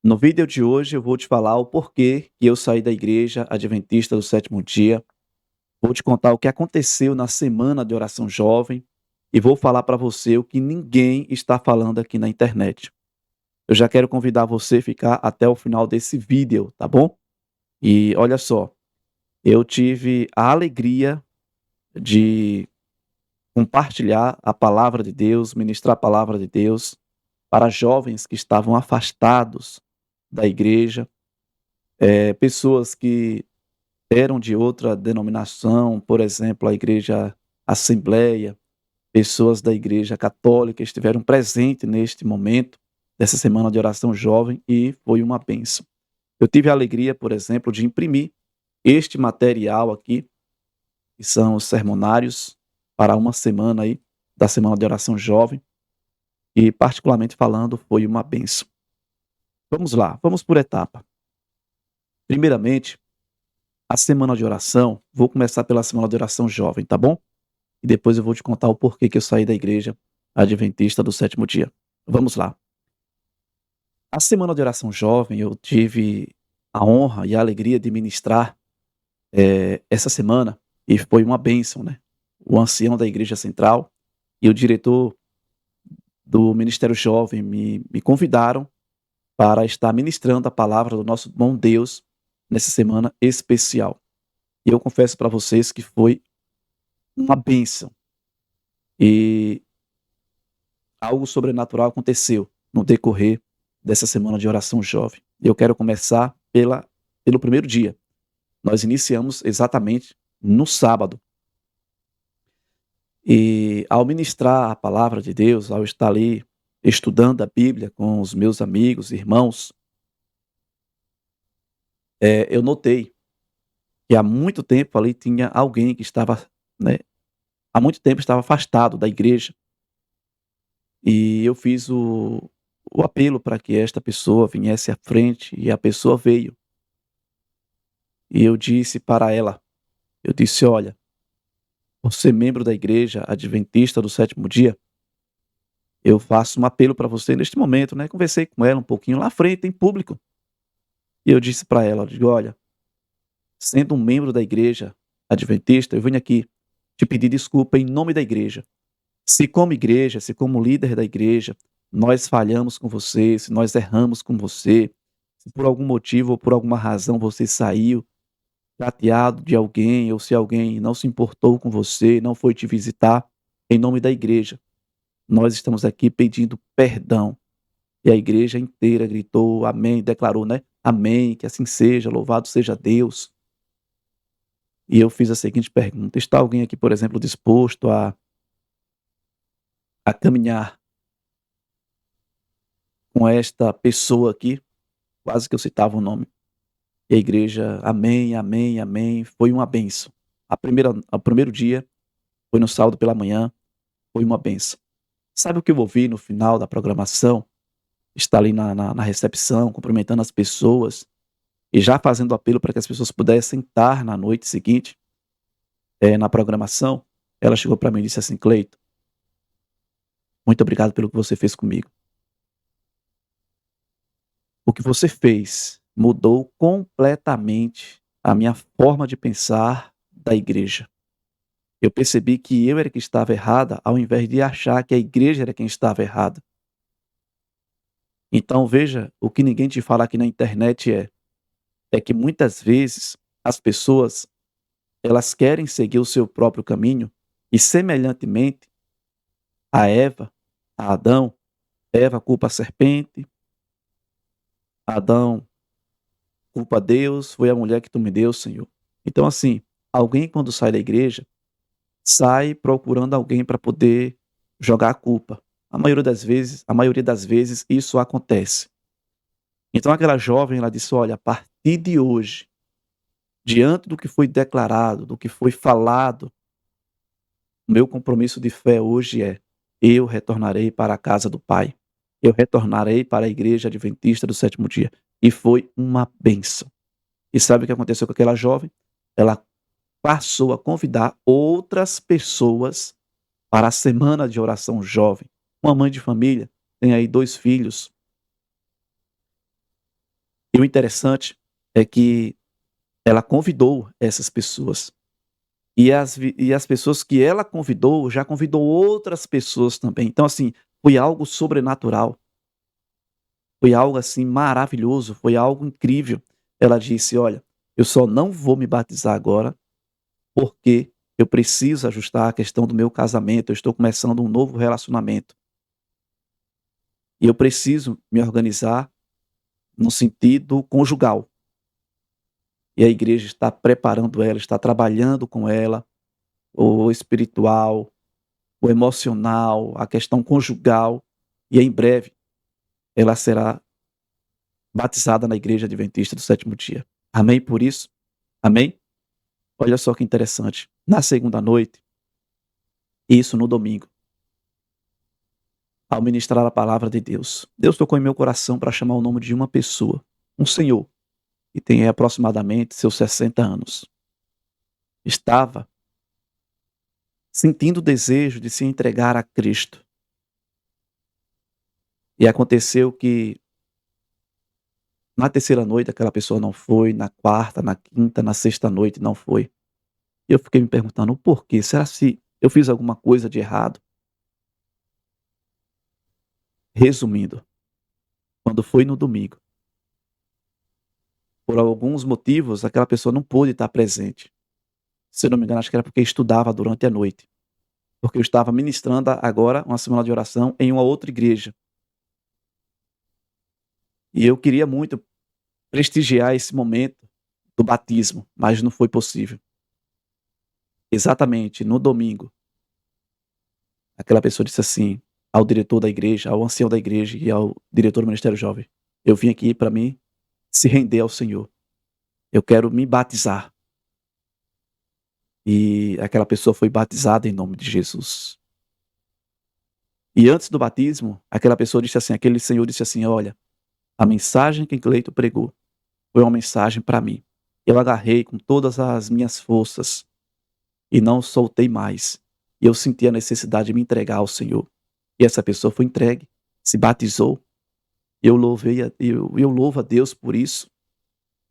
No vídeo de hoje eu vou te falar o porquê que eu saí da igreja adventista do sétimo dia, vou te contar o que aconteceu na semana de oração jovem e vou falar para você o que ninguém está falando aqui na internet. Eu já quero convidar você a ficar até o final desse vídeo, tá bom? E olha só, eu tive a alegria de compartilhar a palavra de Deus, ministrar a palavra de Deus para jovens que estavam afastados da igreja, pessoas que eram de outra denominação, por exemplo, a igreja Assembleia, pessoas da igreja católica estiveram presentes neste momento dessa semana de oração jovem e foi uma bênção. Eu tive a alegria, por exemplo, de imprimir este material aqui, que são os sermonários para uma semana aí, da semana de oração jovem, e particularmente falando, foi uma bênção. Vamos lá, vamos por etapa. Primeiramente, a semana de oração, vou começar pela semana de oração jovem, tá bom? E depois eu vou te contar o porquê que eu saí da igreja adventista do sétimo dia. Vamos lá. A semana de oração jovem, eu tive a honra e a alegria de ministrar essa semana e foi uma bênção, né? O ancião da igreja central e o diretor do Ministério Jovem me convidaram para estar ministrando a palavra do nosso bom Deus nessa semana especial. E eu confesso para vocês que foi uma bênção e algo sobrenatural aconteceu no decorrer dessa semana de oração jovem. E eu quero começar pelo primeiro dia. Nós iniciamos exatamente no sábado. E ao ministrar a palavra de Deus, ao estar ali estudando a Bíblia com os meus amigos, irmãos, eu notei que há muito tempo ali tinha alguém que estava, né, há muito tempo estava afastado da igreja. E eu fiz o apelo para que esta pessoa viesse à frente e a pessoa veio. E eu disse para ela, eu disse: "Olha, por ser membro da igreja adventista do sétimo dia, eu faço um apelo para você neste momento", né, conversei com ela um pouquinho lá à frente, em público. E eu disse para ela, eu digo: "Olha, sendo um membro da igreja adventista, eu venho aqui te pedir desculpa em nome da igreja. Se como igreja, se como líder da igreja, nós falhamos com você, se nós erramos com você, se por algum motivo ou por alguma razão você saiu chateado de alguém, ou se alguém não se importou com você, não foi te visitar, em nome da igreja, nós estamos aqui pedindo perdão." E a igreja inteira gritou amém, declarou, né? Amém, que assim seja, louvado seja Deus. E eu fiz a seguinte pergunta: está alguém aqui, por exemplo, disposto a caminhar com esta pessoa aqui? Quase que eu citava o nome. E a igreja, amém, amém, amém, foi uma benção. O primeiro dia foi no sábado pela manhã, foi uma benção. Sabe o que eu ouvi no final da programação? Está ali na recepção, cumprimentando as pessoas e já fazendo apelo para que as pessoas pudessem estar na noite seguinte, na programação. Ela chegou para mim e disse assim: "Cleito, muito obrigado pelo que você fez comigo. O que você fez mudou completamente a minha forma de pensar da igreja. Eu percebi que eu era que estava errada, ao invés de achar que a igreja era quem estava errada. Então veja, o que ninguém te fala aqui na internet é que muitas vezes as pessoas, elas querem seguir o seu próprio caminho e semelhantemente a Eva, a Adão, Eva culpa a serpente, Adão culpa a Deus, foi a mulher que tu me deu, Senhor." Então assim, alguém quando sai da igreja, sai procurando alguém para poder jogar a culpa. A maioria das vezes isso acontece. Então aquela jovem, ela disse: "Olha, a partir de hoje, diante do que foi declarado, do que foi falado, o meu compromisso de fé hoje é: eu retornarei para a casa do Pai. Eu retornarei para a igreja adventista do sétimo dia." E foi uma bênção. E sabe o que aconteceu com aquela jovem? Ela passou a convidar outras pessoas para a semana de oração jovem. Uma mãe de família, tem aí 2 filhos, E o interessante é que ela convidou essas pessoas. E as pessoas que ela convidou, já convidou outras pessoas também. Então, assim, foi algo sobrenatural, foi algo, assim, maravilhoso, foi algo incrível. Ela disse: "Olha, eu só não vou me batizar agora, porque eu preciso ajustar a questão do meu casamento, eu estou começando um novo relacionamento, e eu preciso me organizar no sentido conjugal". E a igreja está preparando ela, está trabalhando com ela, o espiritual, o emocional, a questão conjugal, e em breve ela será batizada na igreja adventista do sétimo dia. Amém por isso? Amém? Olha só que interessante. Na segunda noite, isso no domingo, ao ministrar a palavra de Deus, Deus tocou em meu coração para chamar o nome de uma pessoa, um senhor, que tem aproximadamente seus 60 anos. Estava sentindo o desejo de se entregar a Cristo. E aconteceu que na terceira noite aquela pessoa não foi, na quarta, na quinta, na sexta noite não foi. E eu fiquei me perguntando o porquê, será se eu fiz alguma coisa de errado? Resumindo, quando foi no domingo, por alguns motivos aquela pessoa não pôde estar presente. Se eu não me engano, acho que era porque estudava durante a noite, porque eu estava ministrando agora uma semana de oração em uma outra igreja, e eu queria muito prestigiar esse momento do batismo, mas não foi possível. Exatamente no domingo, aquela pessoa disse assim ao diretor da igreja, ao ancião da igreja e ao diretor do ministério jovem: "Eu vim aqui para mim se render ao Senhor. Eu quero me batizar". E aquela pessoa foi batizada em nome de Jesus. E antes do batismo, aquela pessoa disse assim, aquele senhor disse assim: "Olha, a mensagem que Cleito pregou foi uma mensagem para mim. Eu agarrei com todas as minhas forças e não soltei mais. E eu senti a necessidade de me entregar ao Senhor". E essa pessoa foi entregue, se batizou. Eu louvo a Deus por isso.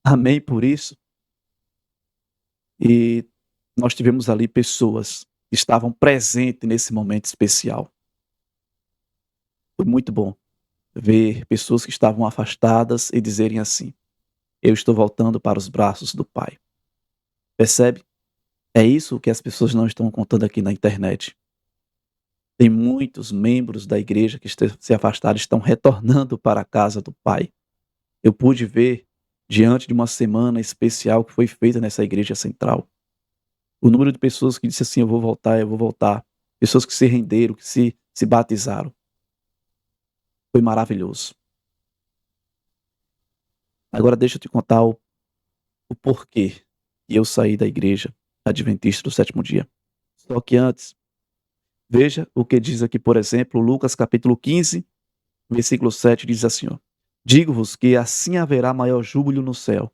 Amém por isso. E nós tivemos ali pessoas que estavam presentes nesse momento especial. Foi muito bom ver pessoas que estavam afastadas e dizerem assim: "Eu estou voltando para os braços do Pai". Percebe? É isso que as pessoas não estão contando aqui na internet. Tem muitos membros da igreja que se afastaram, estão retornando para a casa do Pai. Eu pude ver, diante de uma semana especial que foi feita nessa igreja central, o número de pessoas que disse assim: "Eu vou voltar, eu vou voltar". Pessoas que se renderam, que se batizaram. Foi maravilhoso. Agora deixa eu te contar o porquê que eu saí da igreja adventista do sétimo dia. Só que antes, veja o que diz aqui, por exemplo, Lucas capítulo 15, versículo 7 diz assim, ó: "Digo-vos que assim haverá maior júbilo no céu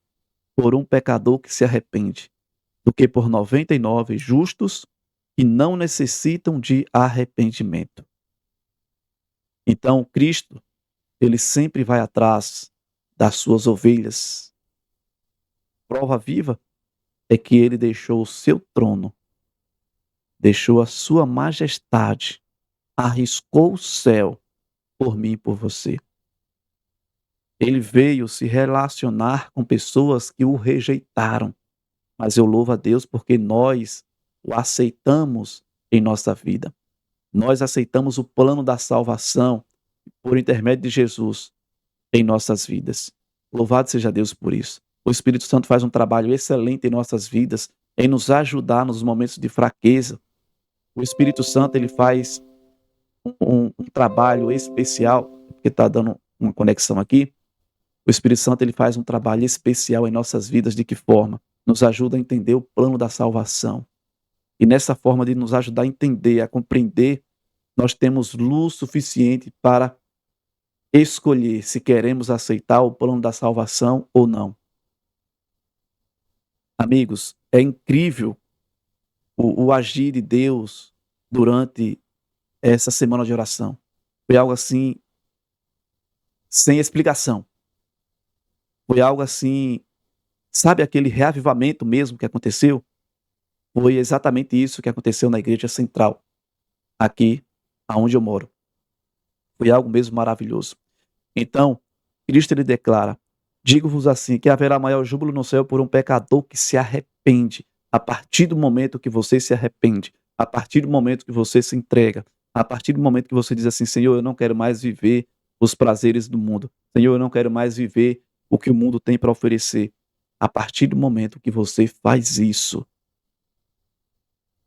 por um pecador que se arrepende, do que por 99 justos que não necessitam de arrependimento". Então Cristo, ele sempre vai atrás das suas ovelhas. Prova viva é que ele deixou o seu trono, deixou a sua majestade, arriscou o céu por mim e por você. Ele veio se relacionar com pessoas que o rejeitaram, mas eu louvo a Deus porque nós o aceitamos em nossa vida. Nós aceitamos o plano da salvação por intermédio de Jesus em nossas vidas. Louvado seja Deus por isso. O Espírito Santo faz um trabalho excelente em nossas vidas, em nos ajudar nos momentos de fraqueza. O Espírito Santo ele faz um trabalho especial, porque está dando uma conexão aqui. O Espírito Santo ele faz um trabalho especial em nossas vidas. De que forma? Nos ajuda a entender o plano da salvação. E nessa forma de nos ajudar a entender, a compreender, nós temos luz suficiente para escolher se queremos aceitar o plano da salvação ou não. Amigos, é incrível o agir de Deus durante essa semana de oração. Foi algo assim, sem explicação. Foi algo assim, sabe aquele reavivamento mesmo que aconteceu? Foi exatamente isso que aconteceu na igreja central, aqui aonde eu moro. Foi algo mesmo maravilhoso. Então, Cristo ele declara: "Digo-vos assim, que haverá maior júbilo no céu por um pecador que se arrepende". A partir do momento que você se arrepende, a partir do momento que você se entrega, a partir do momento que você diz assim: "Senhor, eu não quero mais viver os prazeres do mundo. Senhor, eu não quero mais viver o que o mundo tem para oferecer". A partir do momento que você faz isso,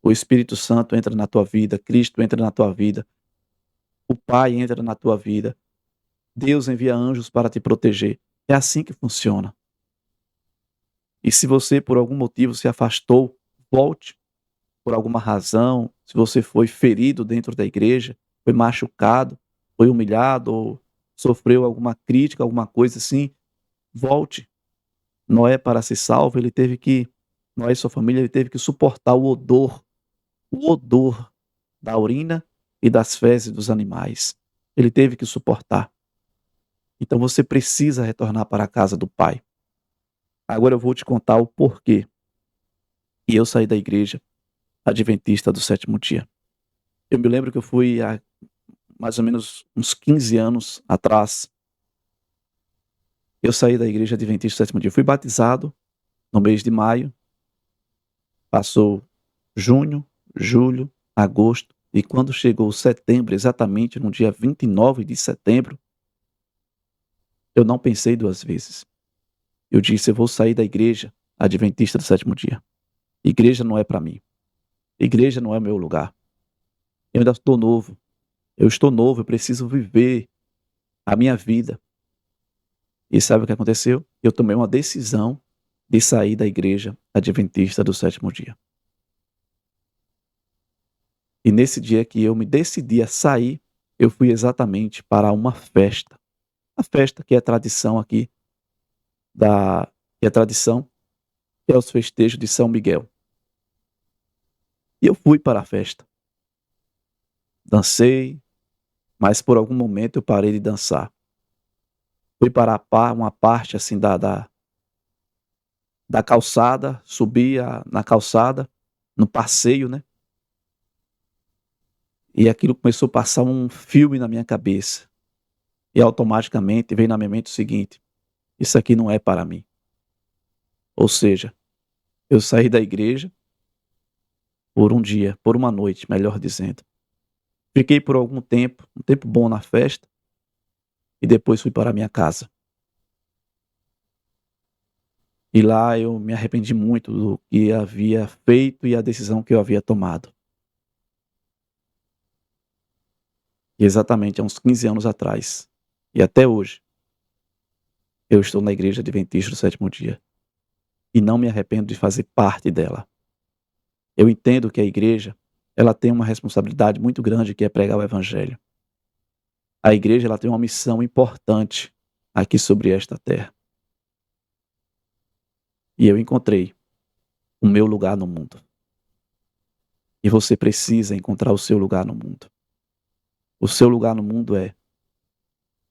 o Espírito Santo entra na tua vida, Cristo entra na tua vida, o Pai entra na tua vida, Deus envia anjos para te proteger. É assim que funciona. E se você, por algum motivo, se afastou, volte por alguma razão. Se você foi ferido dentro da igreja, foi machucado, foi humilhado ou sofreu alguma crítica, alguma coisa assim, volte. Noé, para ser salvo, ele teve que, Noé e sua família, ele teve que suportar o odor da urina e das fezes dos animais. Ele teve que suportar. Então você precisa retornar para a casa do Pai. Agora eu vou te contar o porquê e eu saí da igreja adventista do sétimo dia. Eu me lembro que eu fui há mais ou menos uns 15 anos atrás, eu saí da igreja adventista do sétimo dia. Eu fui batizado no mês de maio, passou junho, julho, agosto, e quando chegou setembro, exatamente no dia 29 de setembro, eu não pensei duas vezes. Eu disse: eu vou sair da igreja adventista do sétimo dia. Igreja não é para mim. Igreja não é meu lugar. Eu ainda estou novo. Eu estou novo, eu preciso viver a minha vida. E sabe o que aconteceu? Eu tomei uma decisão de sair da igreja adventista do sétimo dia. E nesse dia que eu me decidi a sair, eu fui exatamente para uma festa. A festa que é tradição aqui, que é tradição, que é os festejos de São Miguel. E eu fui para a festa. Dancei, mas por algum momento eu parei de dançar. Fui para uma parte assim da calçada, subi na calçada, no passeio, né? E aquilo começou a passar um filme na minha cabeça. E automaticamente veio na minha mente o seguinte: isso aqui não é para mim. Ou seja, eu saí da igreja por um dia, por uma noite, melhor dizendo. Fiquei por algum tempo, um tempo bom na festa, e depois fui para a minha casa. E lá eu me arrependi muito do que havia feito e a decisão que eu havia tomado. E exatamente há uns 15 anos atrás, e até hoje, eu estou na igreja adventista do sétimo dia. E não me arrependo de fazer parte dela. Eu entendo que a igreja, ela tem uma responsabilidade muito grande, que é pregar o evangelho. A igreja, ela tem uma missão importante aqui sobre esta terra. E eu encontrei o meu lugar no mundo. E você precisa encontrar o seu lugar no mundo. O seu lugar no mundo é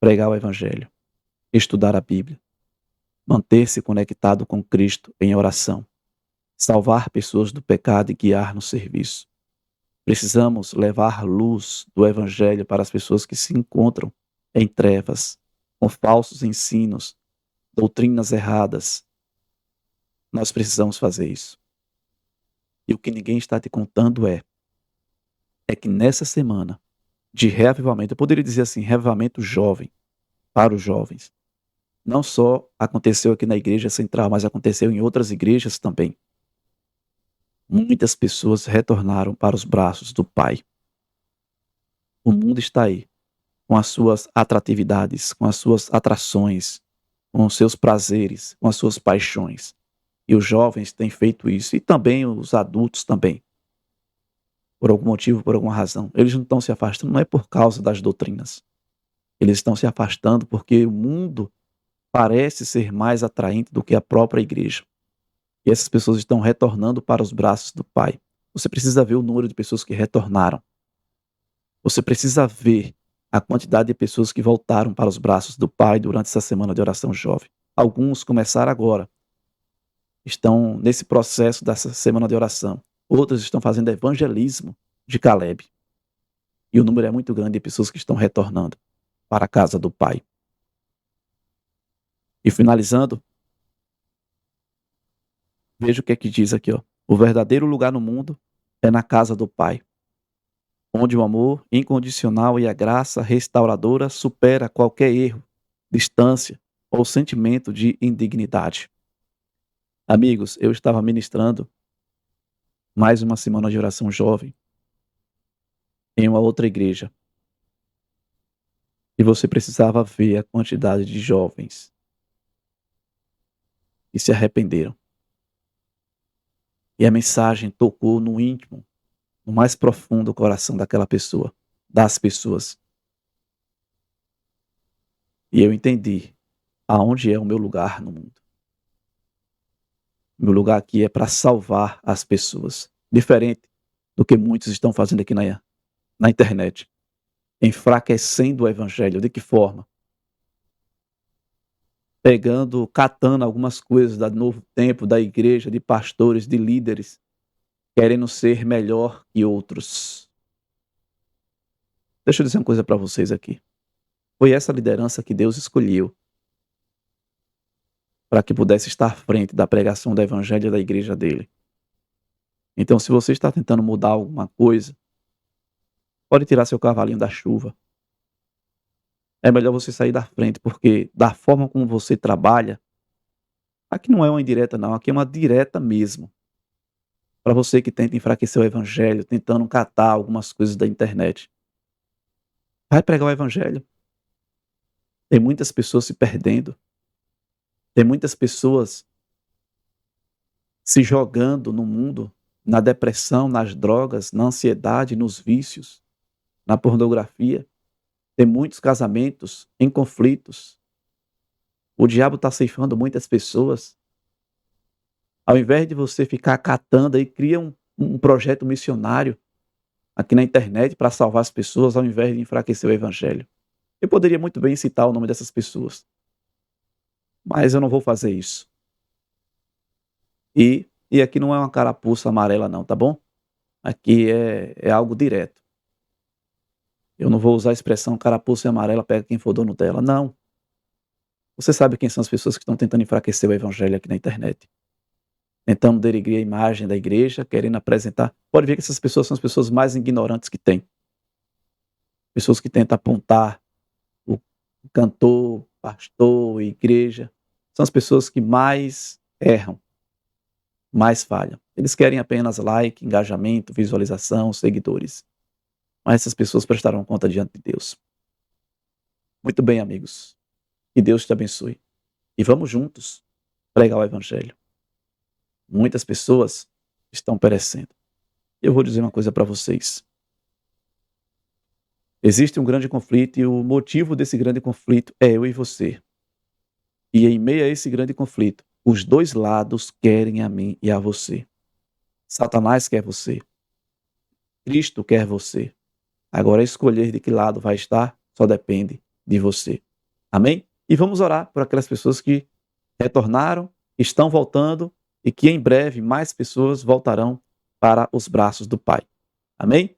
pregar o evangelho, estudar a Bíblia, manter-se conectado com Cristo em oração, salvar pessoas do pecado e guiar no serviço. Precisamos levar luz do evangelho para as pessoas que se encontram em trevas, com falsos ensinos, doutrinas erradas. Nós precisamos fazer isso. E o que ninguém está te contando é que nessa semana de reavivamento, eu poderia dizer assim, reavivamento jovem, para os jovens, não só aconteceu aqui na igreja central, mas aconteceu em outras igrejas também. Muitas pessoas retornaram para os braços do Pai. O mundo está aí, com as suas atratividades, com as suas atrações, com os seus prazeres, com as suas paixões. E os jovens têm feito isso, e também os adultos também. Por algum motivo, por alguma razão. Eles não estão se afastando, não é por causa das doutrinas. Eles estão se afastando porque o mundo parece ser mais atraente do que a própria igreja. E essas pessoas estão retornando para os braços do Pai. Você precisa ver o número de pessoas que retornaram. Você precisa ver a quantidade de pessoas que voltaram para os braços do Pai durante essa semana de oração jovem. Alguns começaram agora, estão nesse processo dessa semana de oração. Outros estão fazendo evangelismo de Caleb. E o número é muito grande de pessoas que estão retornando para a casa do Pai. E finalizando, veja o que é que diz aqui, ó. O verdadeiro lugar no mundo é na casa do Pai, onde o amor incondicional e a graça restauradora supera qualquer erro, distância ou sentimento de indignidade. Amigos, eu estava ministrando mais uma semana de oração jovem em uma outra igreja. E você precisava ver a quantidade de jovens que se arrependeram. E a mensagem tocou no íntimo, no mais profundo coração daquela pessoa, das pessoas. E eu entendi aonde é o meu lugar no mundo. Meu lugar aqui é para salvar as pessoas. Diferente do que muitos estão fazendo aqui na internet. Enfraquecendo o evangelho. De que forma? Catando algumas coisas do novo tempo, da igreja, de pastores, de líderes, querendo ser melhor que outros. Deixa eu dizer uma coisa para vocês aqui. Foi essa liderança que Deus escolheu para que pudesse estar à frente da pregação do evangelho da igreja dele. Então, se você está tentando mudar alguma coisa, pode tirar seu cavalinho da chuva. É melhor você sair da frente, porque da forma como você trabalha, aqui não é uma indireta não, aqui é uma direta mesmo. Para você que tenta enfraquecer o evangelho, tentando catar algumas coisas da internet. Vai pregar o evangelho. Tem muitas pessoas se perdendo. Tem muitas pessoas se jogando no mundo, na depressão, nas drogas, na ansiedade, nos vícios, na pornografia. Tem muitos casamentos em conflitos. O diabo está ceifando muitas pessoas. Ao invés de você ficar catando aí, cria um projeto missionário aqui na internet para salvar as pessoas, ao invés de enfraquecer o evangelho. Eu poderia muito bem citar o nome dessas pessoas, mas eu não vou fazer isso. E aqui não é uma carapuça amarela não, tá bom? Aqui é algo direto. Eu não vou usar a expressão carapuça amarela, pega quem for dono dela. Não. Você sabe quem são as pessoas que estão tentando enfraquecer o evangelho aqui na internet. Tentando denegrir a imagem da igreja, querendo apresentar. Pode ver que essas pessoas são as pessoas mais ignorantes que tem. Pessoas que tentam apontar o cantor, pastor, igreja. São as pessoas que mais erram, mais falham. Eles querem apenas like, engajamento, visualização, seguidores. Mas essas pessoas prestarão conta diante de Deus. Muito bem, amigos. Que Deus te abençoe. E vamos juntos pregar o evangelho. Muitas pessoas estão perecendo. Eu vou dizer uma coisa para vocês. Existe um grande conflito e o motivo desse grande conflito é eu e você. E em meio a esse grande conflito, os dois lados querem a mim e a você. Satanás quer você. Cristo quer você. Agora, escolher de que lado vai estar só depende de você. Amém? E vamos orar por aquelas pessoas que retornaram, estão voltando e que em breve mais pessoas voltarão para os braços do Pai. Amém?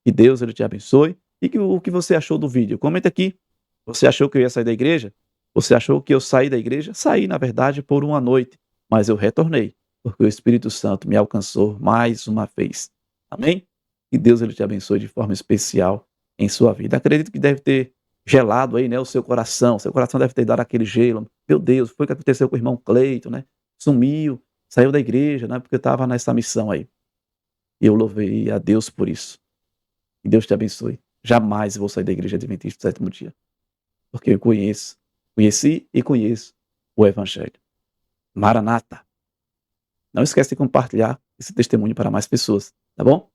Que Deus ele te abençoe. E o que você achou do vídeo? Comenta aqui. Você achou que eu ia sair da igreja? Você achou que eu saí da igreja? Saí, na verdade, por uma noite, mas eu retornei, porque o Espírito Santo me alcançou mais uma vez. Amém? Que Deus ele te abençoe de forma especial em sua vida. Acredito que deve ter gelado aí, né, o seu coração. Seu coração deve ter dado aquele gelo. Meu Deus, foi o que aconteceu com o irmão Cleito, né? Sumiu, saiu da igreja, né? Porque estava nessa missão aí. E eu louvei a Deus por isso. Que Deus te abençoe. Jamais vou sair da igreja adventista do sétimo dia. Porque eu conheci e conheço o Evangelho. Maranata. Não esquece de compartilhar esse testemunho para mais pessoas, tá bom?